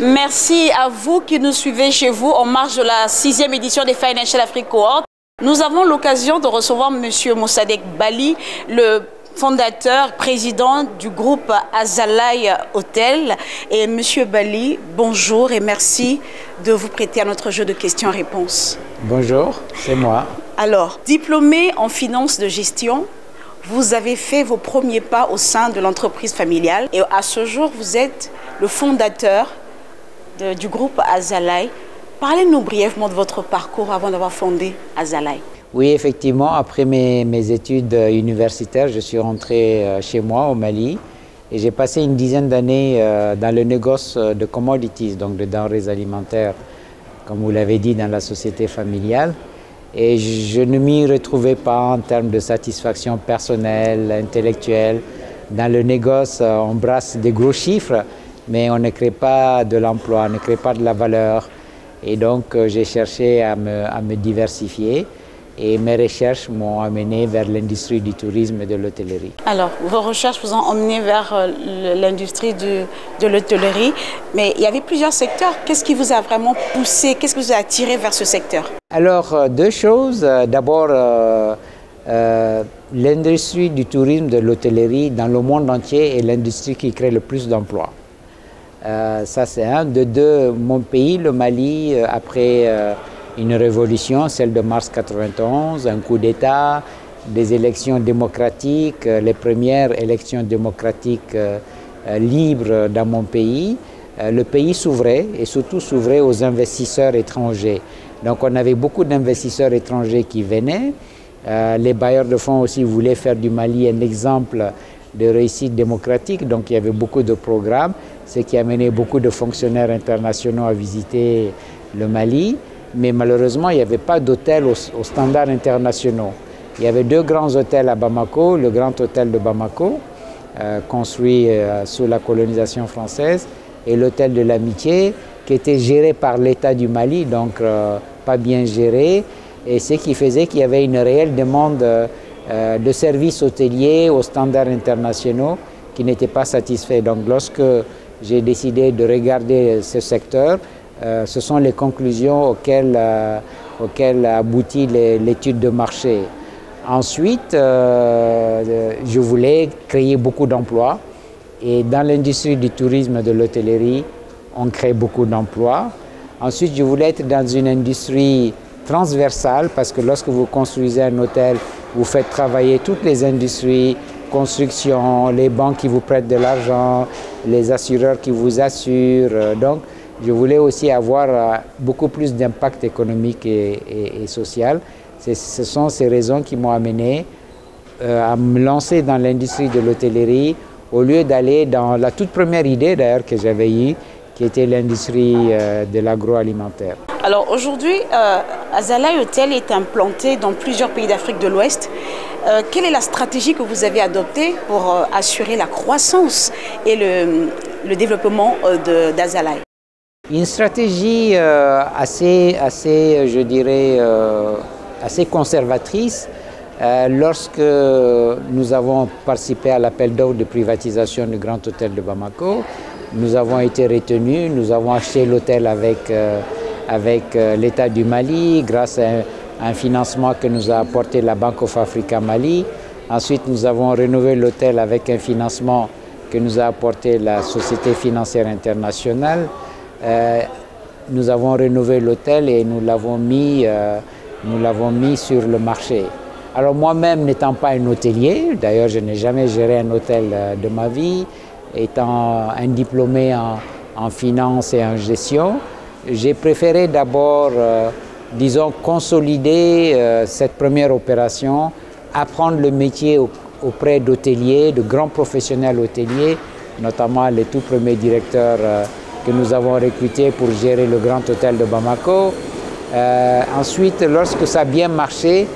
Merci à vous qui nous suivez chez vous en marge de la 6e édition des Financial Africa Cohort. Nous avons l'occasion de recevoir M. Mossadegh Bali, le fondateur, président du groupe Azalai Hotel. Et M. Bali, bonjour et merci de vous prêter à notre jeu de questions-réponses. Bonjour, c'est moi. Alors, diplômé en finance de gestion, vous avez fait vos premiers pas au sein de l'entreprise familiale et à ce jour, vous êtes le fondateur du groupe Azalai. Parlez-nous brièvement de votre parcours avant d'avoir fondé Azalai. Oui, effectivement, après mes études universitaires, je suis rentré chez moi au Mali et j'ai passé une dizaine d'années dans le négoce de commodities, donc de denrées alimentaires, comme vous l'avez dit, dans la société familiale. Et je ne m'y retrouvais pas en termes de satisfaction personnelle, intellectuelle. Dans le négoce, on brasse des gros chiffres, mais on ne crée pas de l'emploi, on ne crée pas de la valeur. Et donc, j'ai cherché à me diversifier et mes recherches m'ont amené vers l'industrie du tourisme et de l'hôtellerie. Alors, vos recherches vous ont emmené vers l'industrie de l'hôtellerie, mais il y avait plusieurs secteurs. Qu'est-ce qui vous a vraiment poussé, qu'est-ce qui vous a attiré vers ce secteur? Alors, deux choses. D'abord, l'industrie du tourisme, de l'hôtellerie dans le monde entier est l'industrie qui crée le plus d'emplois. Ça, c'est un. De deux, mon pays, le Mali, après une révolution, celle de mars 91, un coup d'État, des élections démocratiques, les premières élections démocratiques libres dans mon pays, le pays s'ouvrait et surtout s'ouvrait aux investisseurs étrangers. Donc on avait beaucoup d'investisseurs étrangers qui venaient. Les bailleurs de fonds aussi voulaient faire du Mali un exemple de réussite démocratique, donc il y avait beaucoup de programmes, ce qui a amené beaucoup de fonctionnaires internationaux à visiter le Mali, mais malheureusement il n'y avait pas d'hôtels aux standards internationaux. Il y avait deux grands hôtels à Bamako, le Grand Hôtel de Bamako, construit sous la colonisation française, et l'Hôtel de l'Amitié, qui était géré par l'État du Mali, donc pas bien géré, et ce qui faisait qu'il y avait une réelle demande de services hôteliers aux standards internationaux qui n'étaient pas satisfaits. Donc lorsque j'ai décidé de regarder ce secteur, ce sont les conclusions auxquelles aboutit l'étude de marché. Ensuite, je voulais créer beaucoup d'emplois et dans l'industrie du tourisme et de l'hôtellerie, on crée beaucoup d'emplois. Ensuite, je voulais être dans une industrie transversale parce que lorsque vous construisez un hôtel, vous faites travailler toutes les industries, construction, les banques qui vous prêtent de l'argent, les assureurs qui vous assurent. Donc, je voulais aussi avoir beaucoup plus d'impact économique et social. Ce sont ces raisons qui m'ont amené à me lancer dans l'industrie de l'hôtellerie au lieu d'aller dans la toute première idée d'ailleurs que j'avais eue, qui était l'industrie de l'agroalimentaire. Alors aujourd'hui, Azalai Hotel est implanté dans plusieurs pays d'Afrique de l'Ouest. Quelle est la stratégie que vous avez adoptée pour assurer la croissance et le développement d'Azalai? Une stratégie je dirais, assez conservatrice. Lorsque nous avons participé à l'appel d'offres de privatisation du Grand Hôtel de Bamako, nous avons été retenus, nous avons acheté l'hôtel avec l'État du Mali grâce à un financement que nous a apporté la Bank of Africa Mali. Ensuite, nous avons rénové l'hôtel avec un financement que nous a apporté la Société financière internationale. Nous avons rénové l'hôtel et nous l'avons mis sur le marché. Alors moi-même n'étant pas un hôtelier, d'ailleurs je n'ai jamais géré un hôtel de ma vie, étant un diplômé en finance et en gestion, j'ai préféré d'abord, disons, consolider cette première opération, apprendre le métier auprès d'hôteliers, de grands professionnels hôteliers, notamment les tout premiers directeurs que nous avons recrutés pour gérer le Grand Hôtel de Bamako. Ensuite, lorsque ça a bien marché,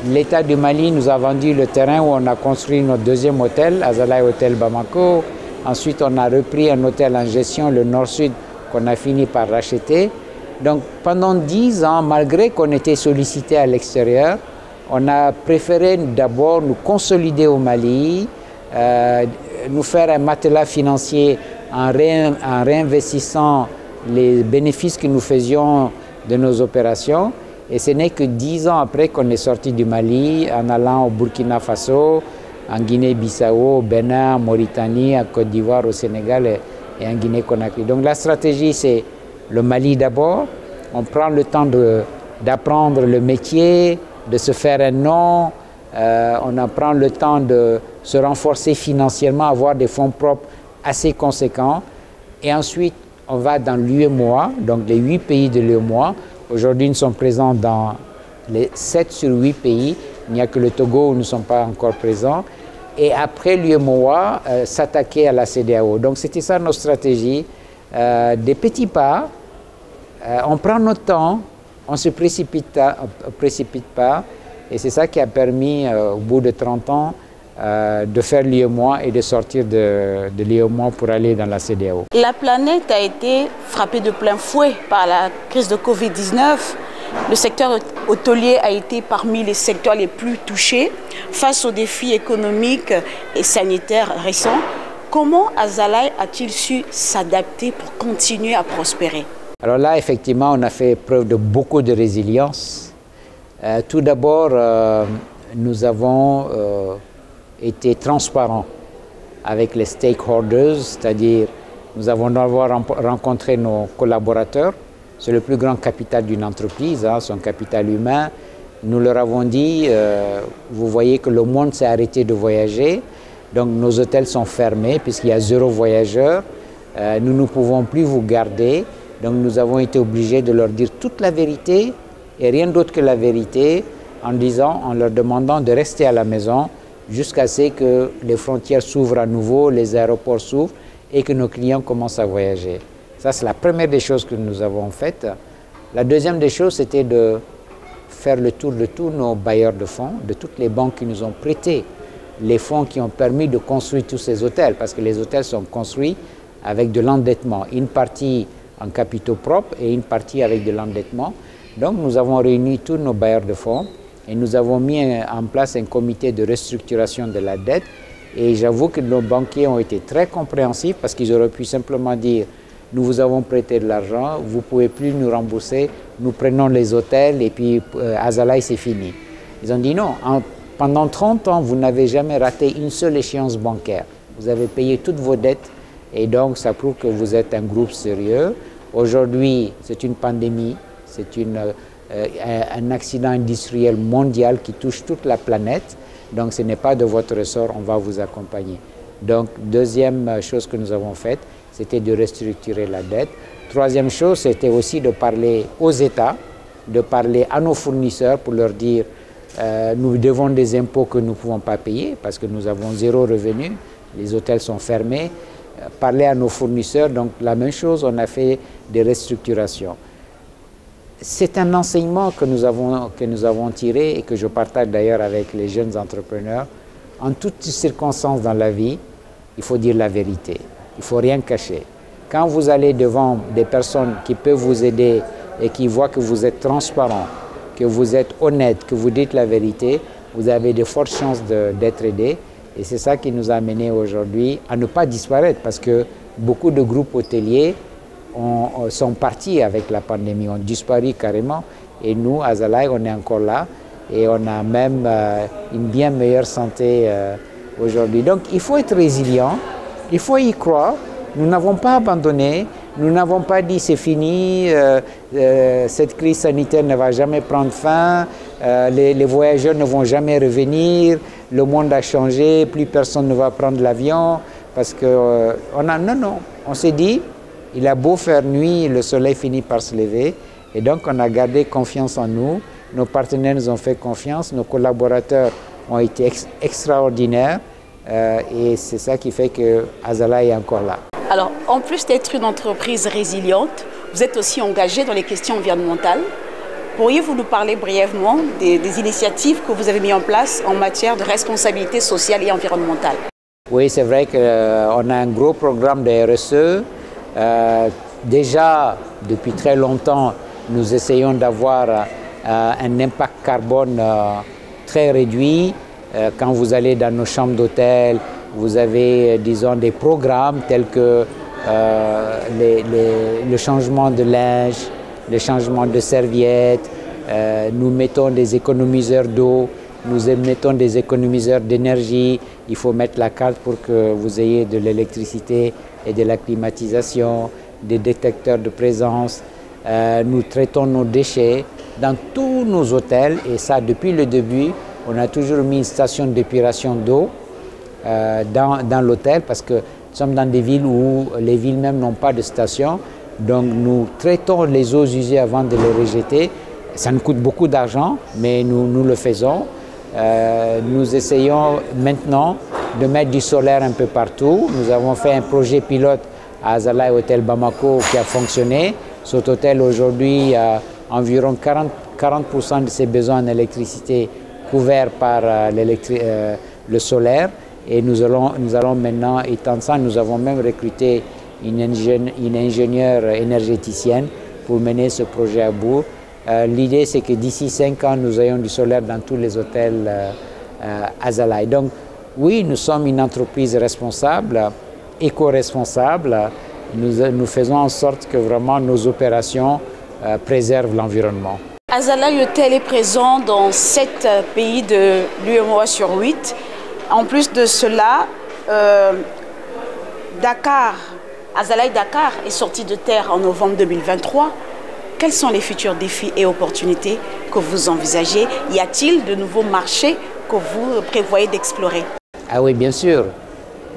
l'État du Mali nous a vendu le terrain où on a construit notre deuxième hôtel, Azalai Hotel Bamako. Ensuite, on a repris un hôtel en gestion, le Nord-Sud, qu'on a fini par racheter. Donc, pendant 10 ans, malgré qu'on était sollicité à l'extérieur, on a préféré d'abord nous consolider au Mali, nous faire un matelas financier en réinvestissant les bénéfices que nous faisions de nos opérations. Et ce n'est que 10 ans après qu'on est sorti du Mali, en allant au Burkina Faso, en Guinée-Bissau, au Bénin, en Mauritanie, en Côte d'Ivoire, au Sénégal et en Guinée-Conakry. Donc la stratégie, c'est le Mali d'abord. On prend le temps d'apprendre le métier, de se faire un nom. On en prend le temps de se renforcer financièrement, avoir des fonds propres assez conséquents. Et ensuite, on va dans l'UEMOA, donc les 8 pays de l'UEMOA. Aujourd'hui, nous sommes présents dans les 7 sur 8 pays. Il n'y a que le Togo où nous ne sommes pas encore présents. Et après l'UEMOA, s'attaquer à la CEDEAO. Donc c'était ça notre stratégie. Des petits pas, on prend notre temps, on ne se précipite pas. Et c'est ça qui a permis, au bout de 30 ans, de faire l'UEMOA et de sortir de l'UEMOA pour aller dans la CEDEAO. La planète a été frappée de plein fouet par la crise de Covid-19. Le secteur hôtelier a été parmi les secteurs les plus touchés face aux défis économiques et sanitaires récents. Comment Azalaï a-t-il su s'adapter pour continuer à prospérer? Alors là, effectivement, on a fait preuve de beaucoup de résilience. Tout d'abord, nous avons été transparents avec les stakeholders, c'est-à-dire nous avons d'abord rencontré nos collaborateurs. C'est le plus grand capital d'une entreprise, son capital humain. Nous leur avons dit, vous voyez que le monde s'est arrêté de voyager, donc nos hôtels sont fermés puisqu'il y a 0 voyageur. Nous ne pouvons plus vous garder, donc nous avons été obligés de leur dire toute la vérité et rien d'autre que la vérité en leur demandant de rester à la maison jusqu'à ce que les frontières s'ouvrent à nouveau, les aéroports s'ouvrent et que nos clients commencent à voyager. Ça, c'est la première des choses que nous avons faites. La deuxième des choses, c'était de faire le tour de tous nos bailleurs de fonds, de toutes les banques qui nous ont prêté les fonds qui ont permis de construire tous ces hôtels, parce que les hôtels sont construits avec de l'endettement, une partie en capitaux propres et une partie avec de l'endettement. Donc, nous avons réuni tous nos bailleurs de fonds et nous avons mis en place un comité de restructuration de la dette. Et j'avoue que nos banquiers ont été très compréhensifs parce qu'ils auraient pu simplement dire « Nous vous avons prêté de l'argent, vous ne pouvez plus nous rembourser, nous prenons les hôtels et puis Azalaï, c'est fini. » Ils ont dit « Non, pendant 30 ans, vous n'avez jamais raté une seule échéance bancaire. Vous avez payé toutes vos dettes et donc ça prouve que vous êtes un groupe sérieux. Aujourd'hui, c'est une pandémie, c'est un accident industriel mondial qui touche toute la planète. Donc ce n'est pas de votre ressort, on va vous accompagner. » Donc deuxième chose que nous avons faite, c'était de restructurer la dette. Troisième chose, c'était aussi de parler aux États, de parler à nos fournisseurs pour leur dire nous devons des impôts que nous ne pouvons pas payer parce que nous avons 0 revenu, les hôtels sont fermés. Parler à nos fournisseurs, donc la même chose, on a fait des restructurations. C'est un enseignement que nous avons tiré et que je partage d'ailleurs avec les jeunes entrepreneurs. En toutes circonstances dans la vie, il faut dire la vérité. Il ne faut rien cacher. Quand vous allez devant des personnes qui peuvent vous aider et qui voient que vous êtes transparent, que vous êtes honnête, que vous dites la vérité, vous avez de fortes chances d'être aidé. Et c'est ça qui nous a amené aujourd'hui à ne pas disparaître parce que beaucoup de groupes hôteliers sont partis avec la pandémie, ont disparu carrément. Et nous, Azalaï, on est encore là et on a même une bien meilleure santé aujourd'hui. Donc il faut être résilient, il faut y croire. Nous n'avons pas abandonné, nous n'avons pas dit c'est fini, cette crise sanitaire ne va jamais prendre fin, les voyageurs ne vont jamais revenir, le monde a changé, plus personne ne va prendre l'avion. Parce que non, on s'est dit, il a beau faire nuit, le soleil finit par se lever. Et donc on a gardé confiance en nous, nos partenaires nous ont fait confiance, nos collaborateurs ont été extraordinaires. Et c'est ça qui fait que Azalaï est encore là. Alors, en plus d'être une entreprise résiliente, vous êtes aussi engagé dans les questions environnementales. Pourriez-vous nous parler brièvement des initiatives que vous avez mises en place en matière de responsabilité sociale et environnementale? Oui, c'est vrai qu'on a un gros programme de RSE. Déjà, depuis très longtemps, nous essayons d'avoir un impact carbone très réduit. Quand vous allez dans nos chambres d'hôtel, vous avez, disons, des programmes tels que le changement de linge, le changement de serviettes, nous mettons des économiseurs d'eau, nous mettons des économiseurs d'énergie. Il faut mettre la carte pour que vous ayez de l'électricité et de la climatisation, des détecteurs de présence. Nous traitons nos déchets dans tous nos hôtels et ça depuis le début. On a toujours mis une station d'épuration d'eau dans l'hôtel parce que nous sommes dans des villes où les villes même n'ont pas de station. Donc nous traitons les eaux usées avant de les rejeter. Ça nous coûte beaucoup d'argent, mais nous le faisons. Nous essayons maintenant de mettre du solaire un peu partout. Nous avons fait un projet pilote à Azalaï Hôtel Bamako qui a fonctionné. Cet hôtel aujourd'hui a environ 40% de ses besoins en électricité couverts par le solaire. Et nous allons maintenant étendre ça. Nous avons même recruté une ingénieure énergéticienne pour mener ce projet à bout. L'idée, c'est que d'ici 5 ans, nous ayons du solaire dans tous les hôtels Azalaï. Donc, oui, nous sommes une entreprise responsable, éco-responsable. Nous faisons en sorte que vraiment nos opérations préservent l'environnement. Azalaï Hôtel est présent dans 7 pays de l'UEMOA sur 8. En plus de cela, Azalaï Dakar est sorti de terre en novembre 2023. Quels sont les futurs défis et opportunités que vous envisagez? Y a-t-il de nouveaux marchés que vous prévoyez d'explorer? Ah oui, bien sûr.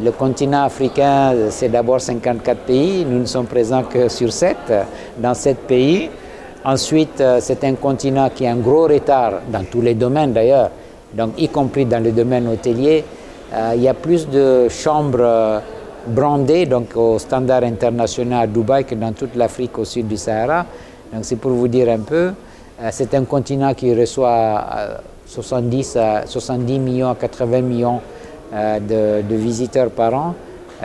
Le continent africain, c'est d'abord 54 pays. Nous ne sommes présents que sur 7, dans 7 pays. Ensuite, c'est un continent qui a un gros retard dans tous les domaines d'ailleurs, donc y compris dans le domaine hôtelier. Il y a plus de chambres brandées donc au standard international à Dubaï que dans toute l'Afrique au sud du Sahara. Donc c'est pour vous dire un peu, c'est un continent qui reçoit 70 millions à 80 millions de visiteurs par an.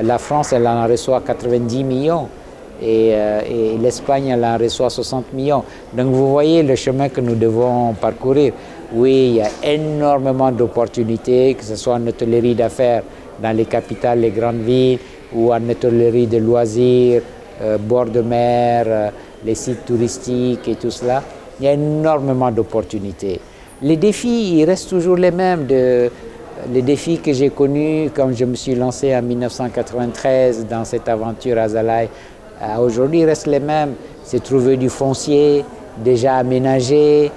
La France, elle en reçoit 90 millions et l'Espagne, elle en reçoit 60 millions. Donc vous voyez le chemin que nous devons parcourir. Oui, il y a énormément d'opportunités, que ce soit en hôtellerie d'affaires dans les capitales, les grandes villes, ou en hôtellerie de loisirs, bord de mer, les sites touristiques et tout cela. Il y a énormément d'opportunités. Les défis, ils restent toujours les mêmes. Les défis que j'ai connus quand je me suis lancé en 1993 dans cette aventure à Azalaï, aujourd'hui restent les mêmes. C'est trouver du foncier déjà aménagé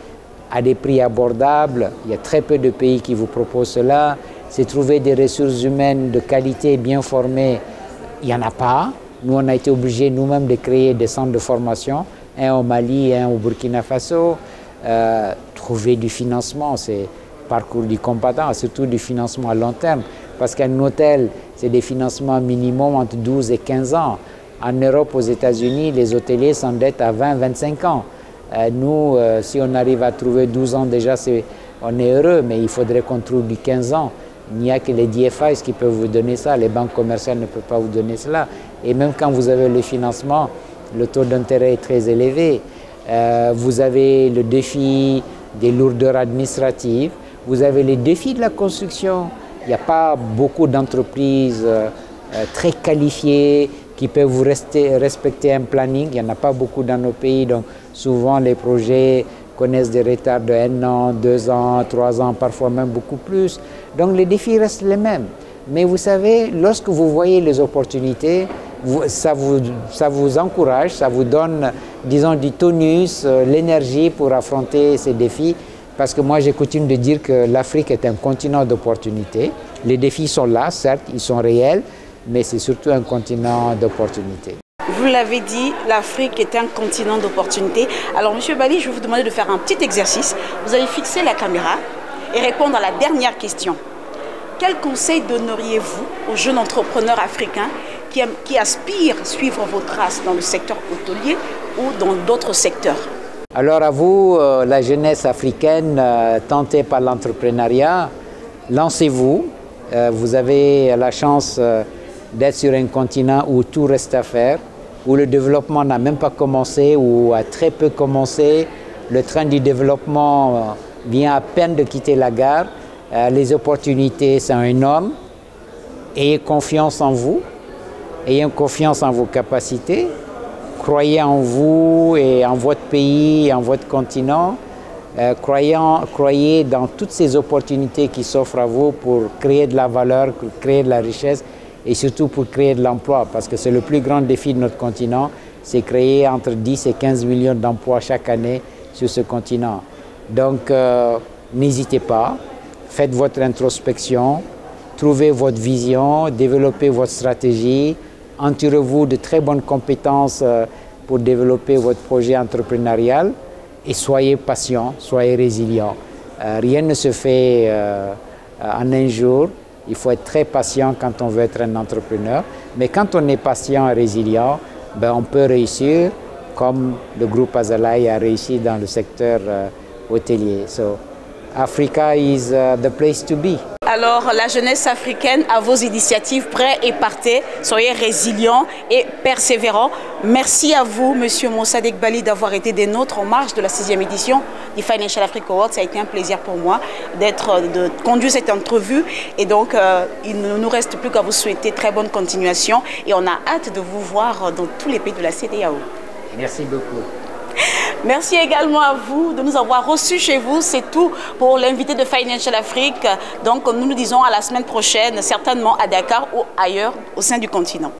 à des prix abordables. Il y a très peu de pays qui vous proposent cela. C'est trouver des ressources humaines de qualité bien formées. Il n'y en a pas. Nous, on a été obligés nous-mêmes de créer des centres de formation, un au Mali, un au Burkina Faso. Trouver du financement, c'est parcours du combattant, surtout du financement à long terme. Parce qu'un hôtel, c'est des financements minimum entre 12 et 15 ans. En Europe, aux États-Unis, les hôteliers s'endettent à 20-25 ans. Nous, si on arrive à trouver 12 ans déjà, on est heureux, mais il faudrait qu'on trouve du 15 ans. Il n'y a que les DFIs qui peuvent vous donner ça, les banques commerciales ne peuvent pas vous donner cela. Et même quand vous avez le financement, le taux d'intérêt est très élevé. Vous avez le défi des lourdeurs administratives, vous avez les défis de la construction. Il n'y a pas beaucoup d'entreprises très qualifiées qui peuvent vous respecter un planning. Il n'y en a pas beaucoup dans nos pays, donc souvent les projets connaissent des retards de 1 an, 2 ans, 3 ans, parfois même beaucoup plus. Donc les défis restent les mêmes. Mais vous savez, lorsque vous voyez les opportunités, ça vous encourage, ça vous donne, disons, du tonus, l'énergie pour affronter ces défis. Parce que moi, j'ai coutume de dire que l'Afrique est un continent d'opportunités. Les défis sont là, certes, ils sont réels, mais c'est surtout un continent d'opportunités. Vous l'avez dit, l'Afrique est un continent d'opportunités. Alors, M. Bali, je vais vous demander de faire un petit exercice. Vous allez fixer la caméra et répondre à la dernière question. Quel conseil donneriez-vous aux jeunes entrepreneurs africains qui aspirent à suivre vos traces dans le secteur hôtelier ou dans d'autres secteurs? Alors à vous, la jeunesse africaine tentée par l'entrepreneuriat, lancez-vous. Vous avez la chance d'être sur un continent où tout reste à faire, où le développement n'a même pas commencé ou a très peu commencé. Le train du développement vient à peine de quitter la gare. Les opportunités sont énormes. Ayez confiance en vous. ayez confiance en vos capacités, croyez en vous et en votre pays, en votre continent. Croyez dans toutes ces opportunités qui s'offrent à vous pour créer de la valeur, pour créer de la richesse et surtout pour créer de l'emploi, parce que c'est le plus grand défi de notre continent, c'est créer entre 10 et 15 millions d'emplois chaque année sur ce continent. Donc, n'hésitez pas, faites votre introspection, trouvez votre vision, développez votre stratégie, entourez-vous de très bonnes compétences pour développer votre projet entrepreneurial. Et soyez patient, soyez résilient. Rien ne se fait en un jour. Il faut être très patient quand on veut être un entrepreneur. Mais quand on est patient et résilient, ben on peut réussir comme le groupe Azalai a réussi dans le secteur hôtelier. So, Africa is the place to be. Alors, la jeunesse africaine a vos initiatives, prêts et partez. Soyez résilients et persévérants. Merci à vous, Monsieur Mossadegh Bali, d'avoir été des nôtres en marge de la 6e édition du Financial Africa Awards. Ça a été un plaisir pour moi de conduire cette entrevue. Et donc, il ne nous reste plus qu'à vous souhaiter très bonne continuation. Et on a hâte de vous voir dans tous les pays de la CEDEAO. Merci beaucoup. Merci également à vous de nous avoir reçus chez vous. C'est tout pour l'invité de Financial Afrique. Donc, nous nous disons à la semaine prochaine, certainement à Dakar ou ailleurs au sein du continent.